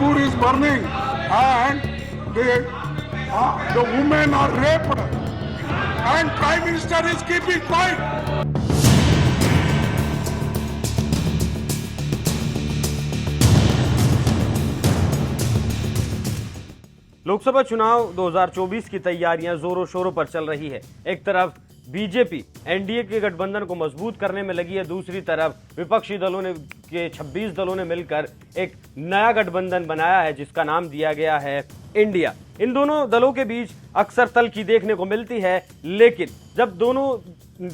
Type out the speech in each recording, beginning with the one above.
Manipur is burning and the women are raped and Prime Minister is keeping quiet. Lok Sabha चुनाव 2024 की तैयारियां जोरों शोरों पर चल रही है। एक तरफ बीजेपी एनडीए के गठबंधन को मजबूत करने में लगी है, दूसरी तरफ विपक्षी दलों ने 26 दलों ने मिलकर एक नया गठबंधन बनाया है जिसका नाम दिया गया है इंडिया। इन दोनों दलों के बीच अक्सर तल्खी देखने को मिलती है, लेकिन जब दोनों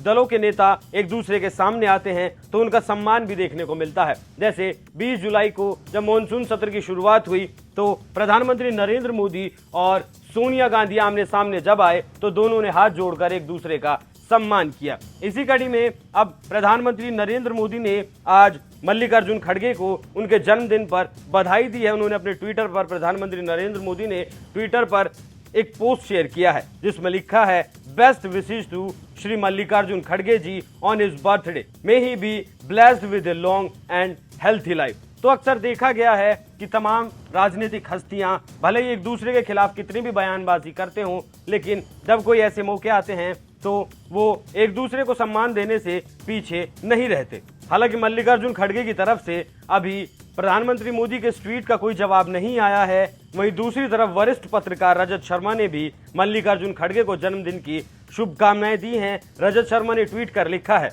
दलों के नेता एक दूसरे के सामने आते हैं तो उनका सम्मान भी देखने को मिलता है। जैसे 20 जुलाई को जब मॉनसून सत्र की शुरुआत हुई तो प्रधानमंत्री नरेंद्र मोदी और सोनिया गांधी आमने सामने जब आए तो दोनों ने हाथ जोड़कर एक दूसरे का सम्मान किया। इसी कड़ी में अब प्रधानमंत्री नरेंद्र मोदी ने आज मल्लिकार्जुन खड़गे को उनके जन्मदिन पर बधाई दी है। उन्होंने अपने ट्विटर पर, प्रधानमंत्री नरेंद्र मोदी ने ट्विटर पर एक पोस्ट शेयर किया है जिसमें लिखा है, best wishes to Shri Mallikarjun खड़गे ji on his birthday, may he be blessed with a long and healthy life. तो अक्सर देखा गया है कि तमाम राजनीतिक हस्तियां भले ही एक दूसरे के खिलाफ कितनी भी बयानबाजी करते हों, लेकिन जब कोई ऐसे मौके आते हैं तो वो एक दूसरे को सम्मान देने से पीछे नहीं रहते। हालांकि मल्लिकार्जुन खड़गे की तरफ से अभी प्रधानमंत्री मोदी के इस ट्वीट का कोई जवाब नहीं आया है। वहीं दूसरी तरफ वरिष्ठ पत्रकार रजत शर्मा ने भी मल्लिकार्जुन खड़गे को जन्मदिन की शुभकामनाएं दी हैं। रजत शर्मा ने ट्वीट कर लिखा है,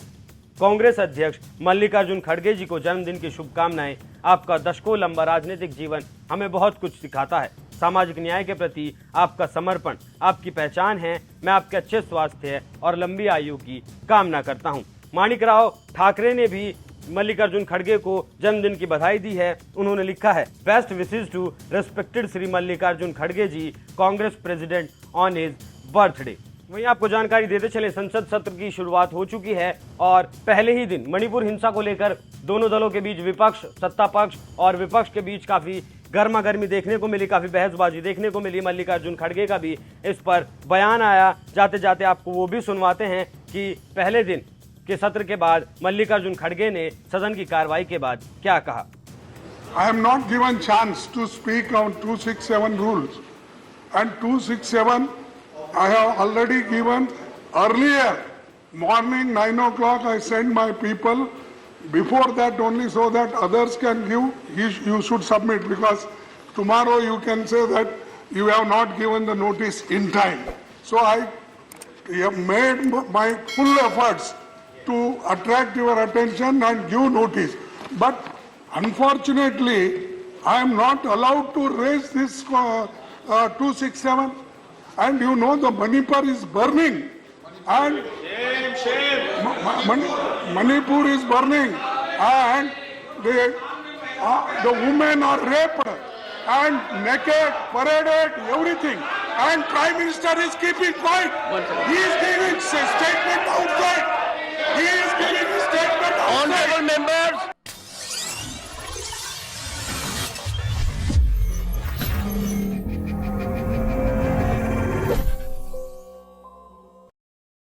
कांग्रेस अध्यक्ष मल्लिकार्जुन खड़गे जी को जन्मदिन की शुभकामनाएं। आपका दशकों लंबा राजनीतिक जीवन हमें बहुत कुछ सिखाता है। सामाजिक न्याय के प्रति आपका समर्पण आपकी पहचान है। मैं आपके अच्छे स्वास्थ्य और लंबी आयु की कामना करता हूं। माणिकराव ठाकरे ने भी मल्लिकार्जुन खड़गे को जन्मदिन की बधाई दी है। उन्होंने लिखा है, best wishes to respected Shri Mallikarjun खड़गे ji, Congress president on his birthday. वहीं आपको जानकारी देते चले, संसद सत्र की शुरुआत हो चुकी है और पहले ही दिन मणिपुर हिंसा को लेकर दोनों दलों के बीच, विपक्ष, सत्ता पक्ष और विपक्ष के बीच काफी गर्मा गर्मी देखने को मिली, काफी बहसबाजी देखने को मिली। मल्लिकार्जुन खड़गे का भी इस पर बयान आया। जाते जाते आपको वो भी सुनवाते हैं कि पहले दिन के सत्र के बाद मल्लिकार्जुन खड़गे ने सदन की कार्रवाई के बाद क्या कहा। I am not given chance to speak on 267 rules and 267 I have already given earlier morning 9 o'clock. I sent my people before that only so that others can give. You should submit because tomorrow you can say that you have not given the notice in time. So I have made my full efforts to attract your attention and give notice. But unfortunately, I am not allowed to raise this 267. And you know the Manipur is burning. And Manipur is burning. And the women are raped and naked, paraded, everything. And Prime Minister is keeping quiet. He is giving a statement outside.